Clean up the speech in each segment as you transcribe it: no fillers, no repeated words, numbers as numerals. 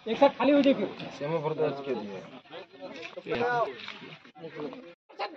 एक साथ खाली हो जाए क्यों?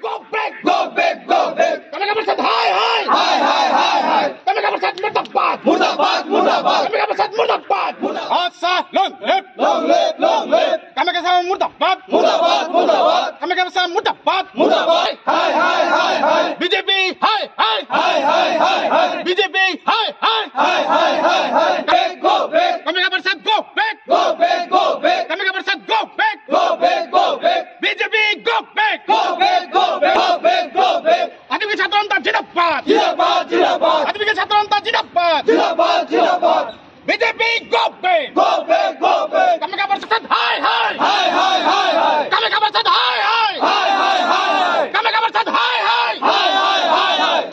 Go back, go back, go back. Kami ka bersat hai hai. Hai hai hai hai. Kami ka bersat murtabad. Murtabad, murtabad. Kami ka bersat murtabad. Asa long live. Long live, long live. Kami kasama murtabad. Murtabad, murtabad. Kami kasama murtabad. Murtabad. Hai hai hai hai. BJP hai hai. Hai hai hai hai. BJP hai hai. Hai hai hai hai. Back, go back. Kami ka bersat go back. Go back, go back. Kami ka bersat go back. Go back, go back. BJP go back. Go back, go back. Go back, go back. আদিবাসী ছাত্র নেতা জিন্দাবাদ। Jindabad, jindabad. আদিবাসী ছাত্র নেতা জিন্দাবাদ। Jindabad, jindabad. BJP go back. Go back, go back. Kami ka bersat hai hai. Hai hai hai hai. Kami ka bersat hai hai. Hai hai hai hai. Kami ka bersat hai hai. Hai hai hai hai.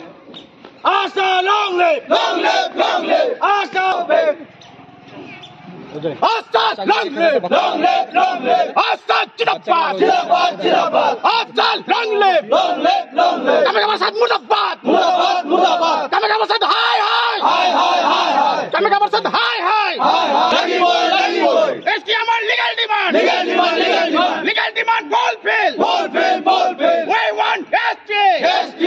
Asa long live. Long live, long live. Asa back. Asa long live. Long live, long live. Asa jinnabad. Jindabad, jindabad. Asa long live. Long live, long live. Kami ka bersat murtabad. Murtabad, murtabad. Kami ka bersat hai hai. Hai hai hai hai. Kami ka bersat hai hai. Hai hai. Lagi boy, lagi boy. ST আমার legal demand. Legal demand, legal demand. Legal demand fulfill. Ball fail, ball fail. We want ST. ST,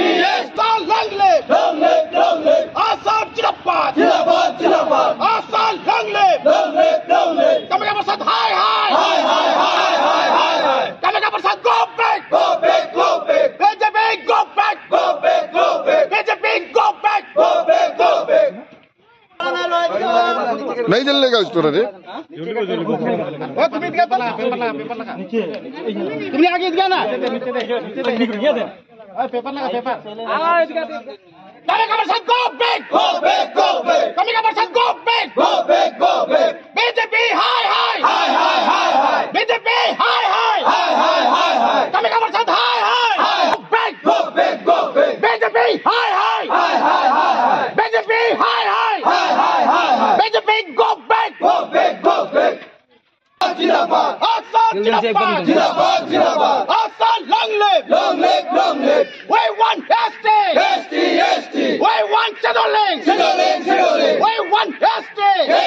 ST. Asa long live. Long live, long live. Asa jinnabad. Jindabad, jindabad. Asa long live. Long live, long live. Kami ka bersat hai hai. Hai hai hai hai hai hai. Kami ka bersat go back. Go back, go back. BJP go back. Go back, go back. BJP go back. Go back, go back. नहीं जलने का store है ओ तुम्ही इतका चला paper लगा तुम्ही आगे इतका ना पेपर लगा paper kami ka bersat go back. Go back, go back. Kami ka bersat go back. Go back, go back. BJP hai hai. Hai hai hai hai. BJP hai hai. Hai hai hai hai. kami ka bersat hai hai. Hai. Go back. Go back, go back. BJP hai hai. Hai hai hai hai. BJP hai hai. Hai hai hai hai. BJP go back. Go back, go back. Jindabad. Asa jinnabad. Jindabad, jindabad. Asa long live. Long live, long live. We want ST. ST, ST. We want Chedolink. Chedolink, Chedolink. We want ST.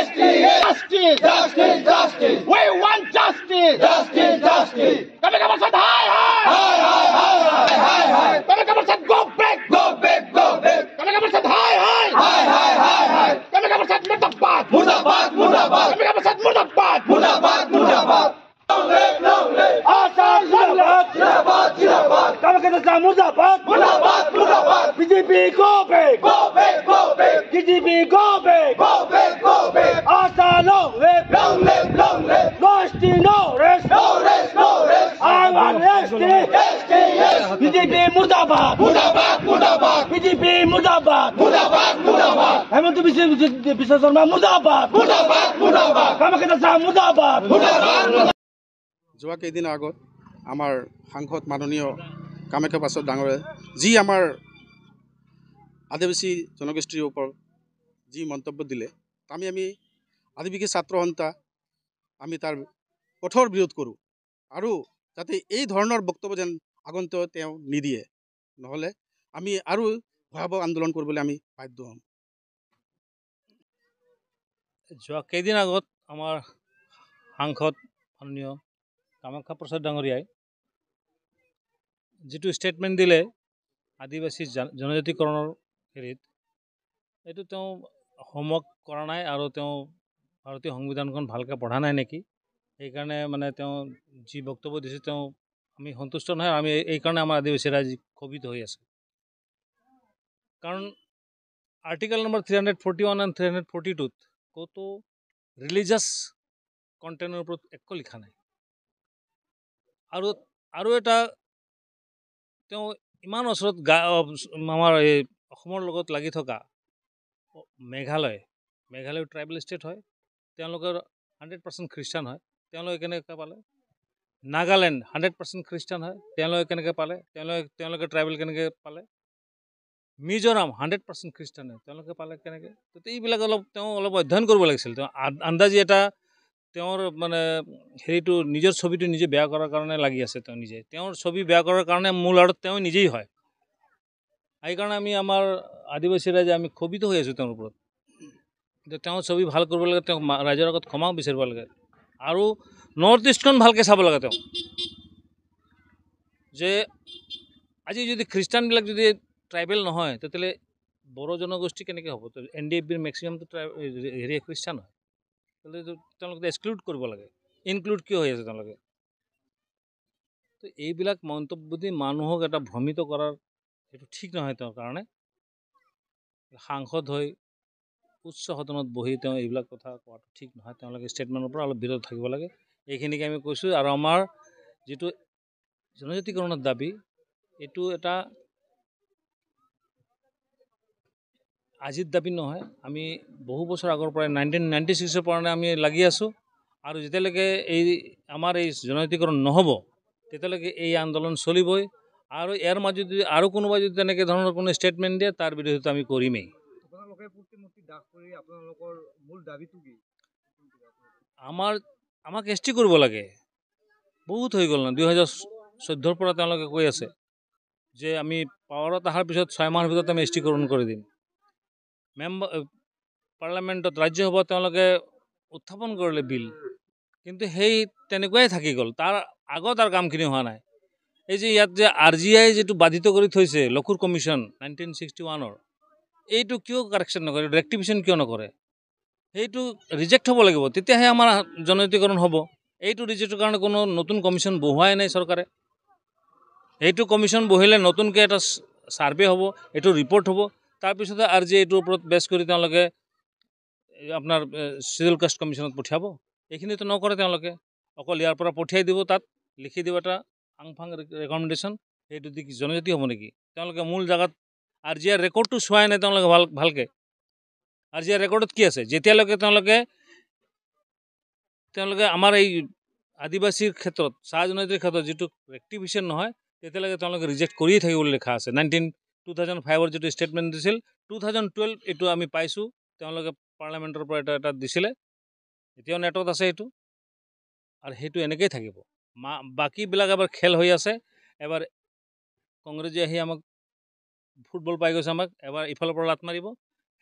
ST, Justice. Justice, justice. We want justice. Justice, justice. Kami ka bersat hai hai. Hai hai hai hai hai hai. Kami ka bersat go back. Go back, go back. Kami ka bersat hai hai. Hai hai hai hai. Kami ka bersat murtabad. Murtabad, murtabad. Kami ka bersat murtabad. Murtabad, murtabad. Long live, long live. Asa long live. Jindabad, jindabad. Kami ka bersat murtabad. Murtabad, murtabad. BJP go back. Go back, go back. BJP go back. Go back, go back. Asa long live. Long live, long live. No ST, no rest. No rest, no rest. I want ST. ST, ST. BJP murdabad. Murtabad, murtabad. BJP murdabad. Murtabad, murtabad. Hemanta Biswa Sarma মুর্দাবাদ। Murtabad, murtabad. Kamakhya Das মুর্দাবাদ। Murtabad. যোৱা কেইদিন আগত আমাৰ সাংসদ মাননীয় কামাখ্যা প্ৰসাদ ডাঙৰে যি আমাৰ আদিবাসী জনগোষ্ঠীৰ ওপৰত যি মন্তব্য দিলে আমি আদিবাসী ছাত্ৰ সন্থা আমি তাৰ কঠোৰ বিৰোধ কৰোঁ আৰু যাতে এই ধৰণৰ বক্তব্য যেন আগন্তুক তেওঁ নিদিয়ে নহ'লে আমি আৰু ভয়াৱহ আন্দোলন কৰিবলৈ আমি বাধ্য হ'ম। যোৱা কেইদিন আগত আমাৰ সাংসদ মাননীয় কামাখ্যা প্ৰসাদ ডাঙৰীয়াই যিটো ষ্টেটমেণ্ট দিলে আদিবাসী জনজাতিকৰণৰ হেৰিত এইটো তেওঁ হোমৱৰ্ক কৰা নাই আৰু তেওঁ ভাৰতীয় সংবিধানখন ভালকৈ পঢ়া নাই নেকি সেইকাৰণে মানে তেওঁ যি বক্তব্য দিছে তেওঁ আমি সন্তুষ্ট নহয় আমি এইকাৰণে আমাৰ আদিবাসী ৰাইজ ক্ষোভিত হৈ আছে কাৰণ আৰ্টিকেল নম্বৰ 341 and 342 ক'তো ৰিলিজিয়াছ কণ্টেণ্টৰ ওপৰত একো লিখা নাই আৰু এটা তেওঁ ইমান ওচৰত আমাৰ এই অসমৰ লগত লাগি থকা মেঘালয় ট্ৰাইবেল ষ্টেট হয় তেওঁলোকৰ 100% খ্ৰীষ্টান হয় তেওঁলোকে কেনেকৈ পালে নাগালেণ্ড 100% খ্ৰীষ্টান হয় তেওঁলোকে কেনেকৈ পালে তেওঁলোকে ট্ৰাইবেল কেনেকৈ পালে মিজোৰাম 100% খ্ৰীষ্টান হয় তেওঁলোকে পালে কেনেকৈ তো এইবিলাক তেওঁ অলপ অধ্যয়ন কৰিব লাগিছিল তেওঁ আন্দাজি এটা তেওঁৰ মানে হেৰিটো নিজৰ ছবিটো নিজে বেয়া কৰাৰ কাৰণে লাগি আছে তেওঁৰ ছবি বেয়া কৰাৰ কাৰণে মূল আৰু তেওঁ নিজেই হয় সেইকাৰণে আমি আমাৰ আদিবাসী ৰাইজে আমি ক্ষোভিত হৈ আছোঁ তেওঁৰ ওপৰত তেওঁ ছবি ভাল কৰিব লাগে তেওঁ ৰাইজৰ আগত ক্ষমাও বিচাৰিব লাগে আৰু নৰ্থ ইষ্টখন ভালকৈ চাব লাগে তেওঁ যে আজি যদি খ্ৰীষ্টানবিলাক যদি ট্ৰাইবেল নহয় তেতিয়াহ'লে বড়ো জনগোষ্ঠী কেনেকৈ হ'ব NDFBৰ মেক্সিমামটো হেৰি খ্ৰীষ্টান হয় তেতিয়াহ'লে তেওঁলোকে এক্সক্লুড কৰিব লাগে ইনক্লুড কিয় হৈ আছে তেওঁলোকে তো এইবিলাক মন্তব্য দি মানুহক এটা ভ্ৰমিত কৰাৰ সেইটো ঠিক নহয় তেওঁৰ কাৰণে সাংসদ হৈ উচ্চ সদনত বহি তেওঁ এইবিলাক কথা কোৱাটো ঠিক নহয় তেওঁলোকে ষ্টেটমেণ্টৰ পৰা অলপ বিৰত থাকিব লাগে এইখিনিকে আমি কৈছোঁ আৰু আমাৰ যিটো জনজাতিকৰণৰ দাবী এইটো এটা আজিৰ দাবী নহয় আমি বহু বছৰ আগৰ পৰাই 1996 পৰা আমি লাগি আছোঁ আৰু যেতিয়ালৈকে এই আমাৰ এই জনজাতিকৰণ নহ'ব তেতিয়ালৈকে এই আন্দোলন চলিবই আৰু ইয়াৰ মাজত যদি আৰু কোনোবাই যদি তেনেকৈ ধৰণৰ কোনো ষ্টেটমেণ্ট দিয়ে তাৰ বিৰোধিতা আমি কৰিমেই আমাক ST কৰিব লাগে বহুত হৈ গ'ল না 2014 পৰা তেওঁলোকে কৈ আছে যে আমি পাৱাৰত অহাৰ পিছত 6 মাহৰ ভিতৰত আমি STকৰণ কৰি দিম পাৰ্লামেণ্টত ৰাজ্যসভাত তেওঁলোকে উত্থাপন কৰিলে বিল কিন্তু সেই তেনেকুৱাই থাকি গ'ল তাৰ আগত আৰু কামখিনি হোৱা নাই এই যে ইয়াত যে RGI যিটো বাধিত কৰি থৈছে লখুৰ কমিশ্যন 1961ৰ এইটো কিয় কাৰেকশ্যন নকৰে ৰেক্টিফিকেশ্যন কিয় নকৰে সেইটো ৰিজেক্ট হ'ব লাগিব তেতিয়াহে আমাৰ জনজাতিকৰণ হ'ব এইটো ৰিজেক্টৰ কাৰণে কোনো নতুন কমিশ্যন বহোৱাই নাই চৰকাৰে এইটো কমিশ্যন বহিলে নতুনকৈ এটা ছাৰ্ভে হ'ব এইটো ৰিপৰ্ট হ'ব তাৰপিছতে RGI এইটোৰ ওপৰত বেছ কৰি তেওঁলোকে আপোনাৰ চিডিউল কাষ্ট কমিশ্যনত পঠিয়াব এইখিনিতো নকৰে তেওঁলোকে অকল ইয়াৰ পৰা পঠিয়াই দিব তাত লিখি দিব এটা আংফাং ৰেকমেণ্ডেশ্যন সেইটো দি জনজাতি হ'ব নেকি তেওঁলোকে মূল জেগাত RGI ৰেকৰ্ডটো চোৱাই নাই তেওঁলোকে ভালকৈ RGI ৰেকৰ্ডত কি আছে যেতিয়ালৈকে তেওঁলোকে আমাৰ এই আদিবাসীৰ ক্ষেত্ৰত চাহ জনজাতিৰ ক্ষেত্ৰত যিটো ৰেক্টিফিকেশ্যন নহয় তেতিয়ালৈকে তেওঁলোকে ৰিজেক্ট কৰিয়ে থাকিব বুলি লিখা আছে 2005ৰ যিটো ষ্টেটমেণ্ট দিছিল 2012 এইটো আমি পাইছোঁ তেওঁলোকে পাৰ্লামেণ্টৰ পৰা এটা দিছিলে এতিয়াও নেটত আছে এইটো আৰু সেইটো এনেকৈয়ে থাকিব বাকীবিলাক এবাৰ খেল হৈ আছে এবাৰ কংগ্ৰেছে আহি আমাক ফুটবল পাই গৈছে আমাক এবাৰ ইফালৰ পৰা লাত মাৰিব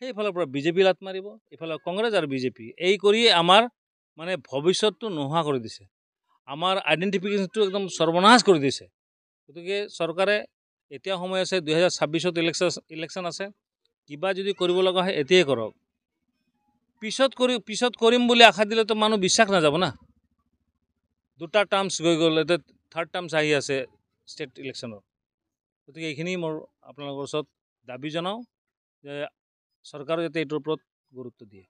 সেইফালৰ পৰা BJP লাত মাৰিব ইফালে কংগ্ৰেছ আৰু BJP এই কৰিয়ে আমাৰ মানে ভৱিষ্যতটো নোহোৱা কৰি দিছে আমাৰ আইডেণ্টিফিকেশ্যনটো একদম সৰ্বনাশ কৰি দিছে গতিকে চৰকাৰে এতিয়া সময় আছে 2026ত ইলেকশ্যন আছে কিবা যদি কৰিব লগা হয় এতিয়াই কৰক পিছত কৰিম বুলি আশা দিলেতো মানুহ বিশ্বাস নাযাব না দুটা টাৰ্মছ গৈ গ'ল এতিয়া থাৰ্ড টাৰ্মছ আহি আছে ষ্টেট ইলেকশ্যনৰ গতিকে এইখিনি মোৰ আপোনালোকৰ ওচৰত দাবী জনাওঁ যে চৰকাৰে যাতে এইটোৰ ওপৰত গুৰুত্ব দিয়ে